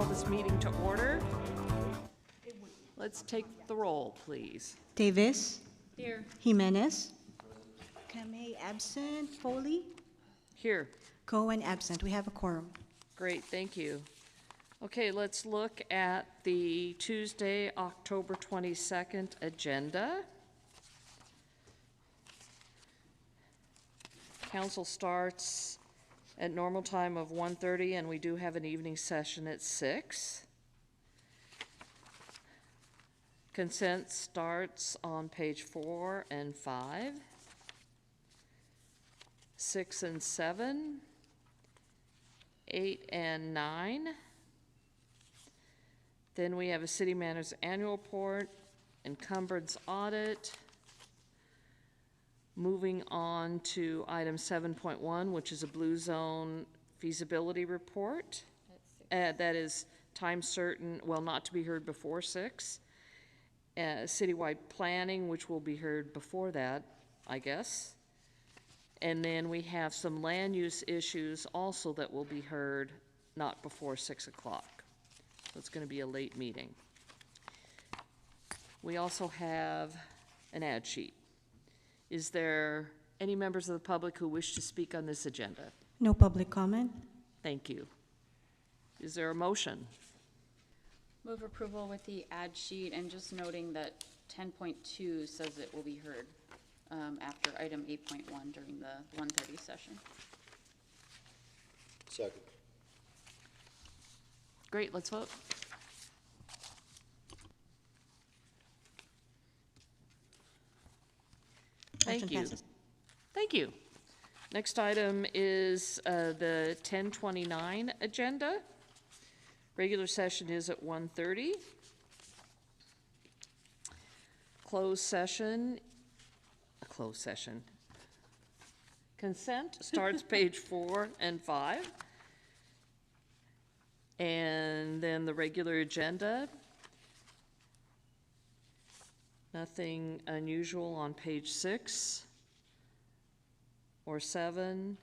call this meeting to order. Let's take the roll, please. Davis. Here. Jimenez. Kamei absent. Foley. Here. Cohen absent. We have a quorum. Great, thank you. Okay, let's look at the Tuesday, October 22nd agenda. Council starts at normal time of 1:30, and we do have an evening session at 6. Consent starts on page 4 and 5. 6 and 7. 8 and 9. Then we have a city manager's annual report, encumbrance audit. Moving on to item 7.1, which is a blue zone feasibility report. That is time certain, well, not to be heard before 6. Citywide planning, which will be heard before that, I guess. And then we have some land use issues also that will be heard not before 6 o'clock. So it's going to be a late meeting. We also have an ad sheet. Is there any members of the public who wish to speak on this agenda? No public comment. Thank you. Is there a motion? Move approval with the ad sheet, and just noting that 10.2 says it will be heard after item 8.1 during the 1:30 session. Second. Great, let's vote. Thank Motion you. passes. Thank you. Next item is the 10:29 agenda. Regular session is at 1:30. Closed session. Consent starts page 4 and 5. And then the regular agenda. Nothing unusual on page 6 or 7.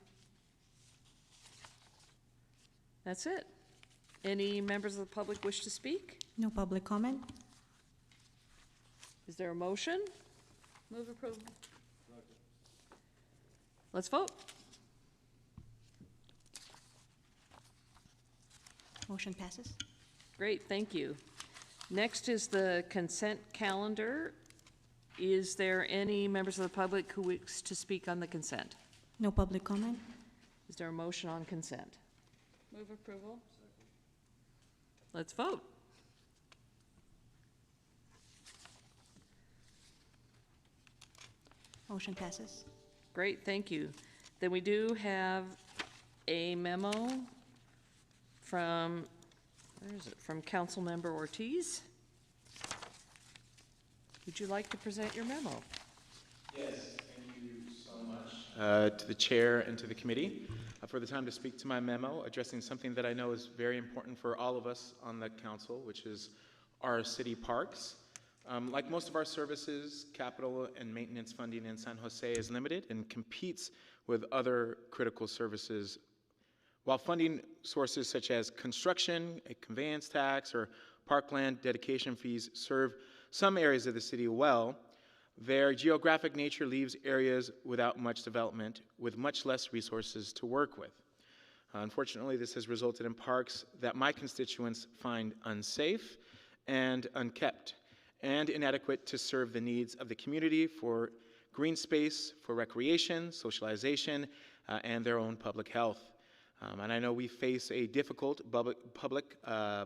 That's it. Any members of the public wish to speak? No public comment. Is there a motion? Move approval. Let's vote. Motion passes. Great, thank you. Next is the consent calendar. Is there any members of the public who wish to speak on the consent? No public comment. Is there a motion on consent? Move approval. Let's vote. Motion passes. Great, thank you. Then we do have a memo from, where is it, from Councilmember Ortiz. Would you like to present your memo? Yes, thank you so much to the chair and to the committee for the time to speak to my memo addressing something that I know is very important for all of us on the council, which is our city parks. Like most of our services, capital and maintenance funding in San Jose is limited and competes with other critical services. While funding sources such as construction, a conveyance tax, or parkland dedication fees serve some areas of the city well, their geographic nature leaves areas without much development, with much less resources to work with. Unfortunately, this has resulted in parks that my constituents find unsafe and unkept, and inadequate to serve the needs of the community for green space, for recreation, socialization, and their own public health. And I know we face a difficult public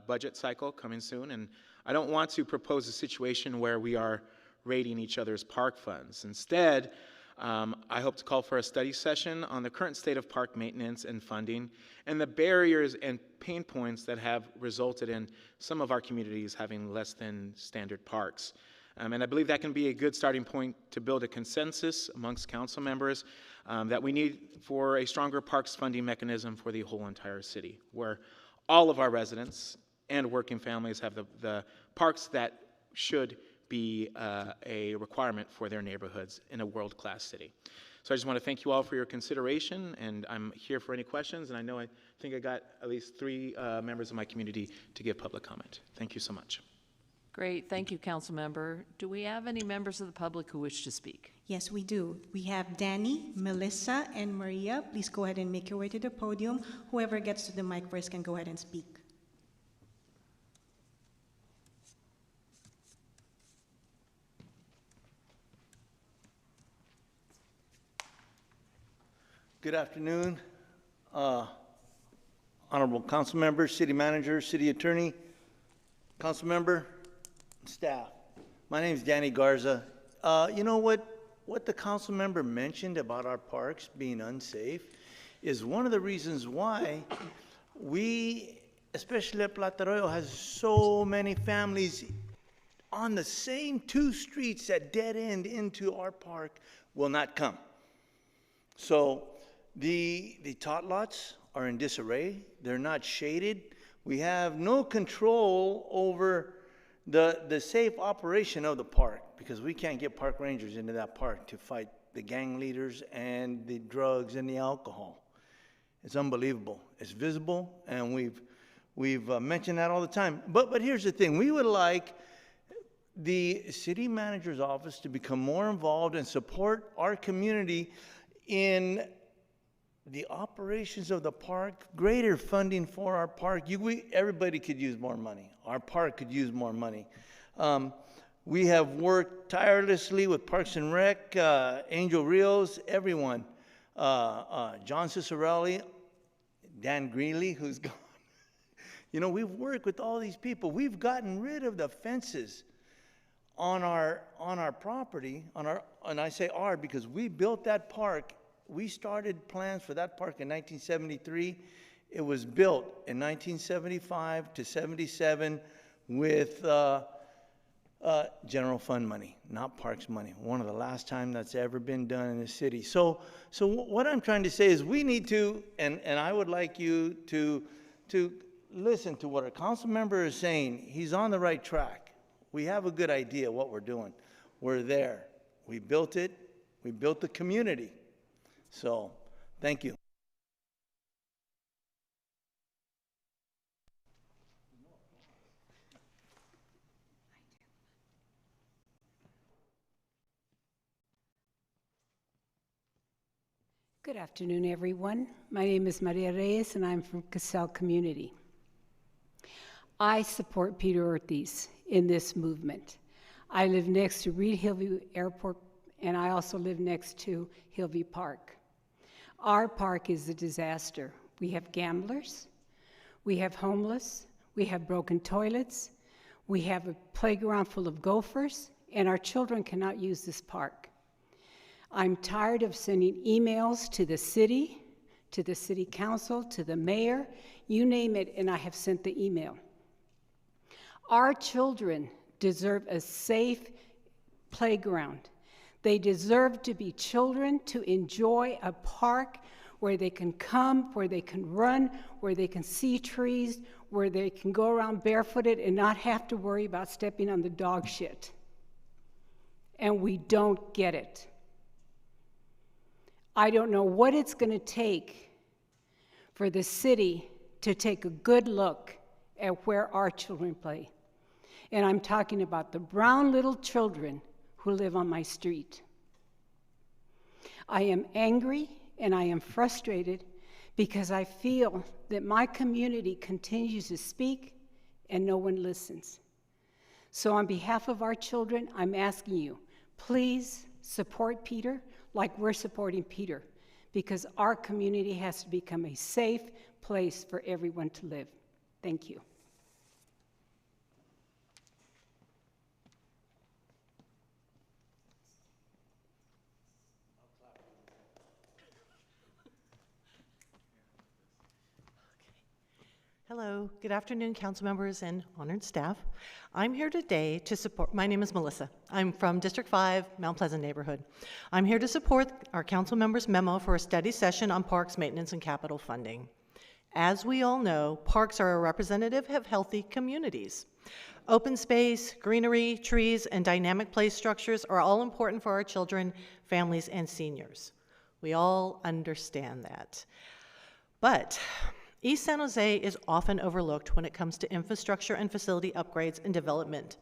budget cycle coming soon, and I don't want to propose a situation where we are raiding each other's park funds. Instead, I hope to call for a study session on the current state of park maintenance and funding and the barriers and pain points that have resulted in some of our communities having less than standard parks. And I believe that can be a good starting point to build a consensus amongst council members that we need for a stronger parks funding mechanism for the whole entire city, where all of our residents and working families have the parks that should be a requirement for their neighborhoods in a world-class city. So I just want to thank you all for your consideration, and I'm here for any questions, and I think I got at least 3 members of my community to give public comment. Thank you so much. Great, thank you, council member. Do we have any members of the public who wish to speak? Yes, we do. We have Danny, Melissa, and Maria. Please go ahead and make your way to the podium. Whoever gets to the mic first can go ahead and speak. Good afternoon, honorable council members, city manager, city attorney, council member, staff. My name is Danny Garza. You know what the council member mentioned about our parks being unsafe is one of the reasons why we, especially at Plata Arroyo, has so many families on the same 2 streets that dead end into our park will not come. So the tot lots are in disarray. They're not shaded. We have no control over the safe operation of the park because we can't get park rangers into that park to fight the gang leaders and the drugs and the alcohol. It's unbelievable. It's visible, and we've mentioned that all the time. But here's the thing. We would like the city manager's office to become more involved and support our community in the operations of the park, greater funding for our park. Everybody could use more money. Our park could use more money. We have worked tirelessly with Parks and Rec, Angel Rios, everyone. John Cicerelli, Dan Greeley, who's gone. You know, we've worked with all these people. We've gotten rid of the fences on our property, and I say our because we built that park. We started plans for that park in 1973. It was built in 1975 to 77 with general fund money, not parks money. One of the last time that's ever been done in the city. So what I'm trying to say is we need to, and I would like you to listen to what our council member is saying. He's on the right track. We have a good idea what we're doing. We're there. We built it. We built the community. So, thank you. Good afternoon, everyone. My name is Maria Reyes, and I'm from Casal Community. I support Peter Ortiz in this movement. I live next to Reed Hillview Airport, and I also live next to Hillview Park. Our park is a disaster. We have gamblers, we have homeless, we have broken toilets, we have a playground full of gophers, and our children cannot use this park. I'm tired of sending emails to the city council, to the mayor, you name it, and I have sent the email. Our children deserve a safe playground. They deserve to be children, to enjoy a park where they can come, where they can run, where they can see trees, where they can go around barefooted and not have to worry about stepping on the dog shit. And we don't get it. I don't know what it's going to take for the city to take a good look at where our children play. And I'm talking about the brown little children who live on my street. I am angry and I am frustrated because I feel that my community continues to speak and no one listens. So on behalf of our children, I'm asking you, please support Peter like we're supporting Peter, because our community has to become a safe place for everyone to live. Thank you. Hello, good afternoon, council members and honored staff. I'm here today to support, my name is Melissa. I'm from District 5, Mount Pleasant neighborhood. I'm here to support our council members' memo for a study session on parks maintenance and capital funding. As we all know, parks are a representative of healthy communities. Open space, greenery, trees, and dynamic play structures are all important for our children, families, and seniors. We all understand that. But East San Jose is often overlooked when it comes to infrastructure and facility upgrades and development.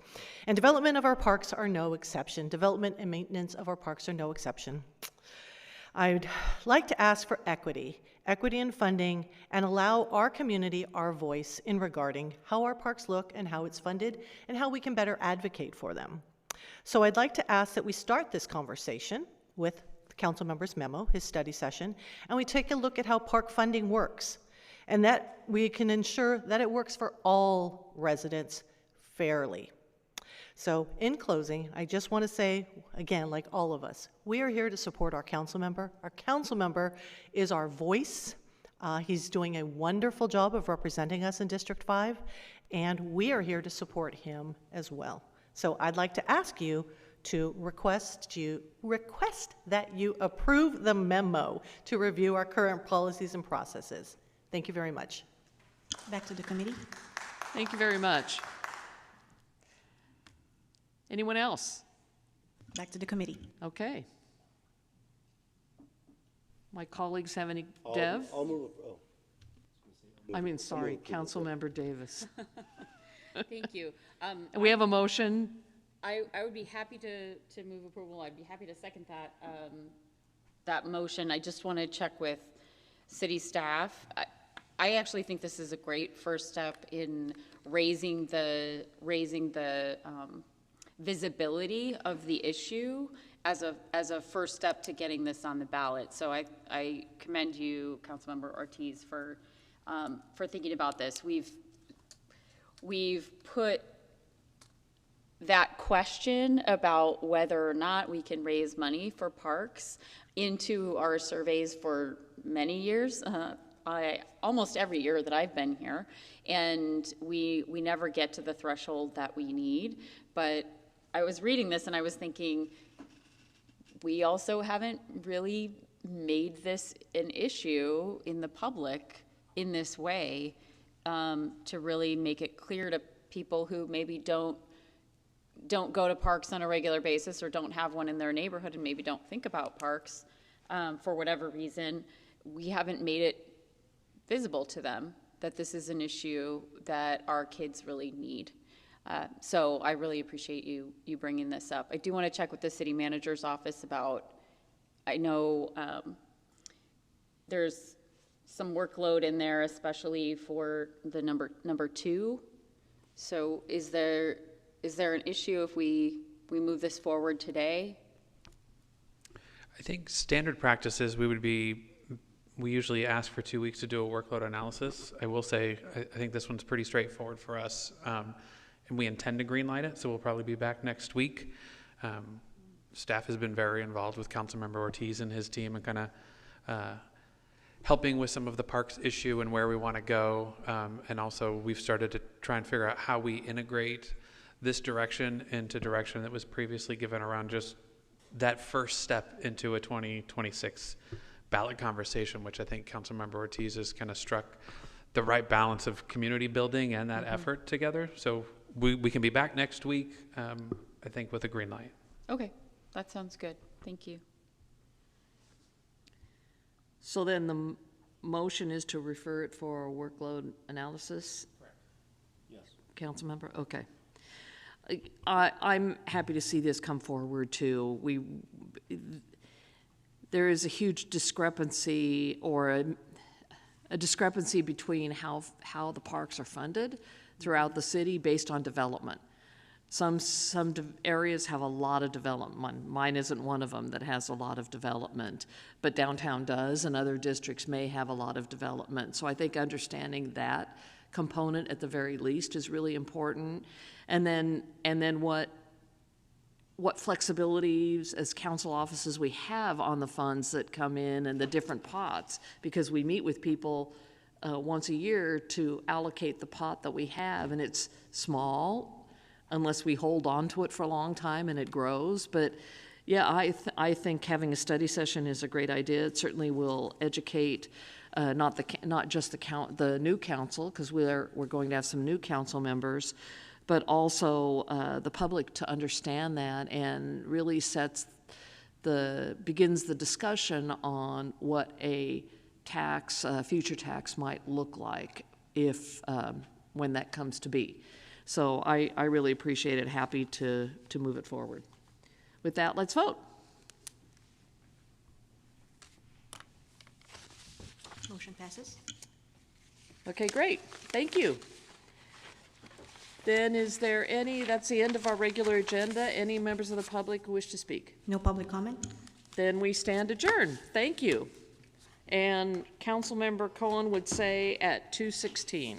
And development of our parks are no exception. Development and maintenance of our parks are no exception. I'd like to ask for equity in funding, and allow our community our voice in regarding how our parks look and how it's funded and how we can better advocate for them. So I'd like to ask that we start this conversation with the council member's memo, his study session, and we take a look at how park funding works, and that we can ensure that it works for all residents fairly. So in closing, I just want to say, again, like all of us, we are here to support our council member. Our council member is our voice. He's doing a wonderful job of representing us in District 5, and we are here to support him as well. So I'd like to ask you to request that you approve the memo to review our current policies and processes. Thank you very much. Back to the committee. Thank you very much. Anyone else? Back to the committee. Okay. My colleagues have any, Dev? I'll move, I mean, sorry, Councilmember Davis. Thank you. And we have a motion. I would be happy to move approval. I'd be happy to second that motion. I just want to check with city staff. I actually think this is a great first step in raising the visibility of the issue as a first step to getting this on the ballot. So I commend you, Councilmember Ortiz, for thinking about this. We've put that question about whether or not we can raise money for parks into our surveys for many years. Almost every year that I've been here, and we never get to the threshold that we need. But I was reading this and I was thinking, we also haven't really made this an issue in the public in this way, to really make it clear to people who maybe don't go to parks on a regular basis or don't have one in their neighborhood and maybe don't think about parks for whatever reason. We haven't made it visible to them that this is an issue that our kids really need. So I really appreciate you bringing this up. I do want to check with the city manager's office about, I know there's some workload in there, especially for the number 2. So is there an issue if we move this forward today? I think standard practices, we usually ask for 2 weeks to do a workload analysis. I will say, I think this one's pretty straightforward for us, and we intend to greenlight it, so we'll probably be back next week. Staff has been very involved with Councilmember Ortiz and his team and kind of helping with some of the parks issue and where we want to go. And also we've started to try and figure out how we integrate this direction into direction that was previously given around just that first step into a 2026 ballot conversation, which I think Councilmember Ortiz has kind of struck the right balance of community building and that effort together. So we can be back next week, I think, with a green light. Okay, that sounds good. Thank you. So then the motion is to refer it for a workload analysis? Correct. Yes. Councilmember, okay. I'm happy to see this come forward too. There is a huge discrepancy, or a discrepancy between how the parks are funded throughout the city based on development. Some areas have a lot of development. Mine isn't one of them that has a lot of development, but downtown does, and other districts may have a lot of development. So I think understanding that component at the very least is really important. And then what flexibilities as council offices we have on the funds that come in and the different pots, because we meet with people once a year to allocate the pot that we have, and it's small unless we hold on to it for a long time and it grows. But yeah, I think having a study session is a great idea. It certainly will educate not just the new council, because we're going to have some new council members, but also the public to understand that, and really sets begins the discussion on what a tax, future tax might look like if, when that comes to be. So I really appreciate it, happy to move it forward. With that, let's vote. Motion passes. Okay, great, thank you. Then is there any, that's the end of our regular agenda. Any members of the public who wish to speak? No public comment? Then we stand adjourned. Thank you. And Councilmember Cohen would say at 2:16.